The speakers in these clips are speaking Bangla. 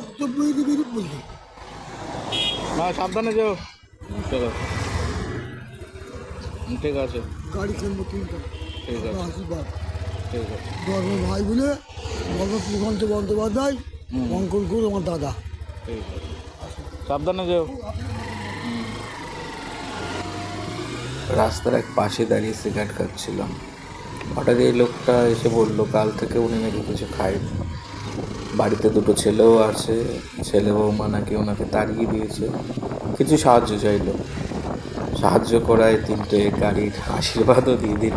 বক্তব্যই দিবি বলবি। না, সাবধানে যাও। ঠিক আছে, ঠিক আছে, গাড়ি কিনবো তিনটা, ঠিক আছে, আশীর্বাদ। ঠিক আছে। ধর্ম ভাই বলে ধর্ম প্রশান্ত বন্দ্যোপাধ্যায়, অঙ্কন করে আমার দাদা। ঠিক আছে, সাবধানে যাও। রাস্তার এক পাশে দাঁড়িয়ে সিগারেট খাচ্ছিলাম। হঠাৎ এই লোকটা এসে বললো কাল থেকে উনি নাকি কিছু খায়নি। বাড়িতে দুটো ছেলেও আছে, ছেলে বৌমা নাকি ওনাকে তাড়িয়ে দিয়েছে। কিছু সাহায্য চাইলো, সাহায্য করায় তিনটে গাড়ির আশীর্বাদও দিয়ে দিল।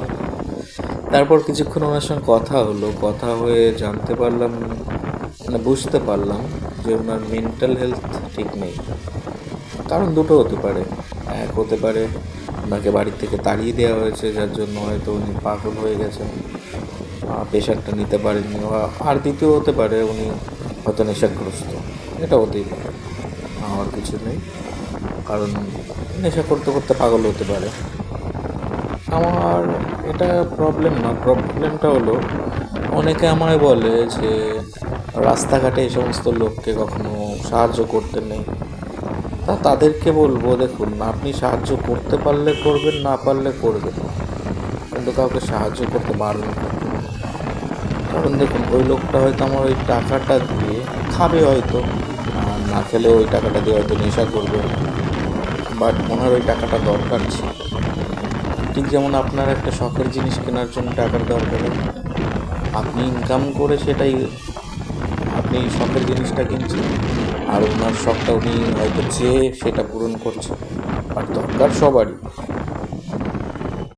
তারপর কিছুক্ষণ ওনার সঙ্গে কথা হলো, কথা হয়ে জানতে পারলাম, মানে বুঝতে পারলাম যে ওনার মেন্টাল হেলথ ঠিক নেই। কারণ দুটো হতে পারে, এক হতে পারে ওনাকে বাড়ি থেকে তাড়িয়ে দেওয়া হয়েছে, যার জন্য হয়তো উনি পাগল হয়ে গেছেন, প্রেশারটা নিতে পারেননি। আর দ্বিতীয় হতে পারে উনি হয়তো নেশাগ্রস্ত, এটা হতেই পারে, আমার কিছু নেই। কারণ নেশা করতে করতে পাগল হতে পারে। আমার এটা প্রবলেম না, প্রবলেমটা হলো অনেকে আমায় বলে যে রাস্তাঘাটে এই সমস্ত লোককে কখনো সাহায্য করতে নেই। তাদেরকে বলবো, দেখুন আপনি সাহায্য করতে পারলে করবেন, না পারলে করবেন, কিন্তু কাউকে সাহায্য করতে পারবেন না। কারণ দেখুন ওই লোকটা হয়তো আমার ওই টাকাটা দিয়ে খাবে হয়তো, আর না খেলে ওই টাকাটা দিয়ে হয়তো নেশা করবে, বাট ওনার ওই টাকাটা দরকার ছিল। ঠিক যেমন আপনার একটা শখের জিনিস কেনার জন্য টাকার দরকার, আপনি ইনকাম করে সেটাই আপনি শখের জিনিসটা কিনছেন, আর ওনার শখটা উনি হয়তো চেয়ে সেটা পূরণ করছেন। আর দরকার সবারই,